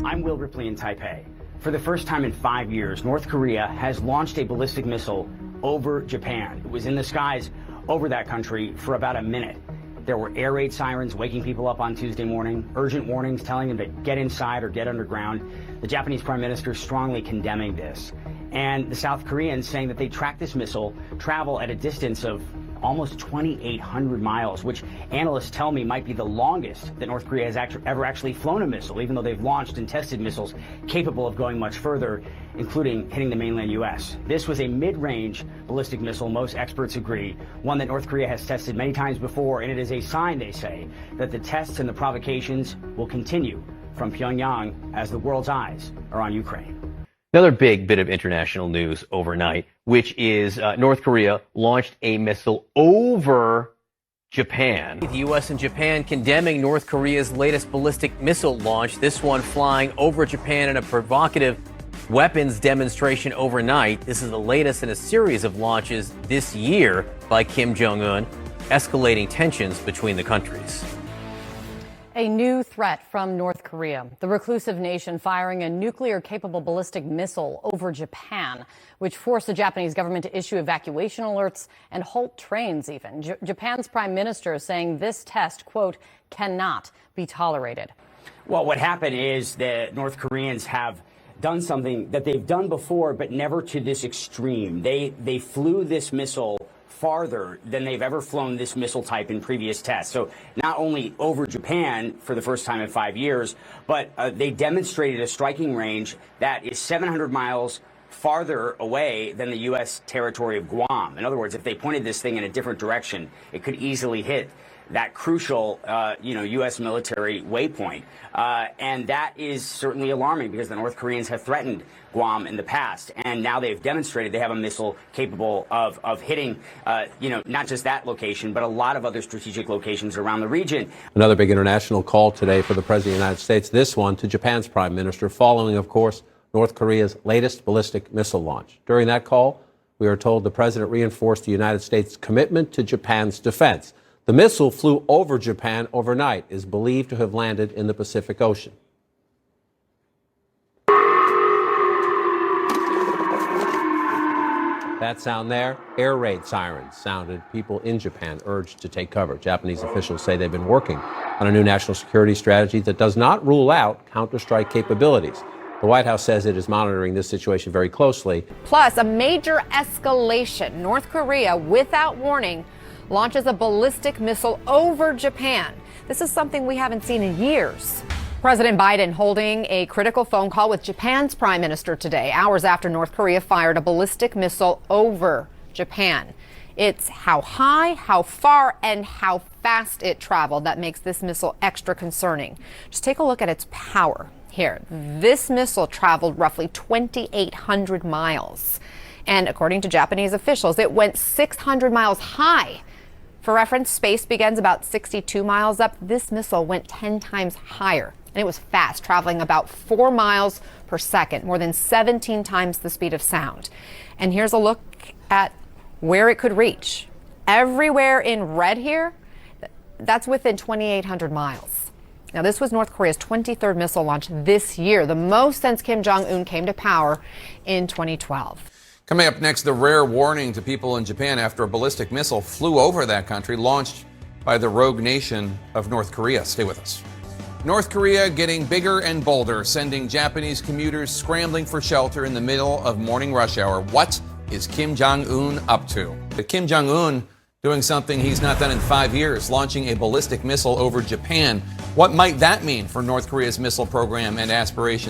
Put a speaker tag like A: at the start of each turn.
A: I'm Will Ripley in Taipei. For the first time in 5 years, North Korea has launched a ballistic missile over Japan. It was in the skies over that country for about a minute. There were air raid sirens waking people up on Tuesday morning, urgent warnings telling them to get inside or get underground. The Japanese Prime Minister strongly condemning this. And the South Koreans saying that they tracked this missile travel at a distance of almost 2,800 miles, which analysts tell me might be the longest that North Korea has ever actually flown a missile, even though they've launched and tested missiles capable of going much further, including hitting the mainland U.S. This was a mid-range ballistic missile, most experts agree, one that North Korea has tested many times before, and it is a sign, they say, that the tests and the provocations will continue from Pyongyang as the world's eyes are on Ukraine.
B: Another big bit of international news overnight, which is North Korea launched a missile over Japan. The U.S. and Japan condemning North Korea's latest ballistic missile launch, this one flying over Japan in a provocative weapons demonstration overnight. This is the latest in a series of launches this year by Kim Jong-un, escalating tensions between the countries.
C: A new threat from North Korea. The reclusive nation firing a nuclear-capable ballistic missile over Japan, which forced the Japanese government to issue evacuation alerts and halt trains even. Japan's prime minister is saying this test, quote, cannot be tolerated.
A: Well, what happened is that North Koreans have done something that they've done before, but never to this extreme. They flew this missile farther than they've ever flown this missile type in previous tests. So not only over Japan for the first time in 5 years, but they demonstrated a striking range that is 700 miles farther away than the U.S. territory of Guam. In other words, if they pointed this thing in a different direction, it could easily hit that crucial, U.S. military waypoint. And that is certainly alarming because the North Koreans have threatened Guam in the past. And now they've demonstrated they have a missile capable of hitting, not just that location, but a lot of other strategic locations around the region.
D: Another big international call today for the President of the United States, this one to Japan's Prime Minister, following, of course, North Korea's latest ballistic missile launch. During that call, we are told the President reinforced the United States' commitment to Japan's defense. The missile flew over Japan overnight, is believed to have landed in the Pacific Ocean. That sound there, air raid sirens sounded. People in Japan urged to take cover. Japanese officials say they've been working on a new national security strategy that does not rule out counter-strike capabilities. The White House says it is monitoring this situation very closely.
E: Plus, a major escalation. North Korea, without warning, launches a ballistic missile over Japan. This is something we haven't seen in years. President Biden holding a critical phone call with Japan's prime minister today, hours after North Korea fired a ballistic missile over Japan. It's how high, how far, and how fast it traveled that makes this missile extra concerning. Just take a look at its power here. This missile traveled roughly 2,800 miles. And according to Japanese officials, it went 600 miles high. For reference, space begins about 62 miles up. This missile went 10 times higher, and it was fast, traveling about 4 miles per second, more than 17 times the speed of sound. And here's a look at where it could reach. Everywhere in red here, that's within 2,800 miles. Now, this was North Korea's 23rd missile launch this year, the most since Kim Jong-un came to power in 2012.
F: Coming up next, the rare warning to people in Japan after a ballistic missile flew over that country, launched by the rogue nation of North Korea. Stay with us. North Korea getting bigger and bolder, sending Japanese commuters scrambling for shelter in the middle of morning rush hour. What is Kim Jong-un up to? But Kim Jong-un doing something he's not done in 5 years, launching a ballistic missile over Japan. What might that mean for North Korea's missile program and aspirations?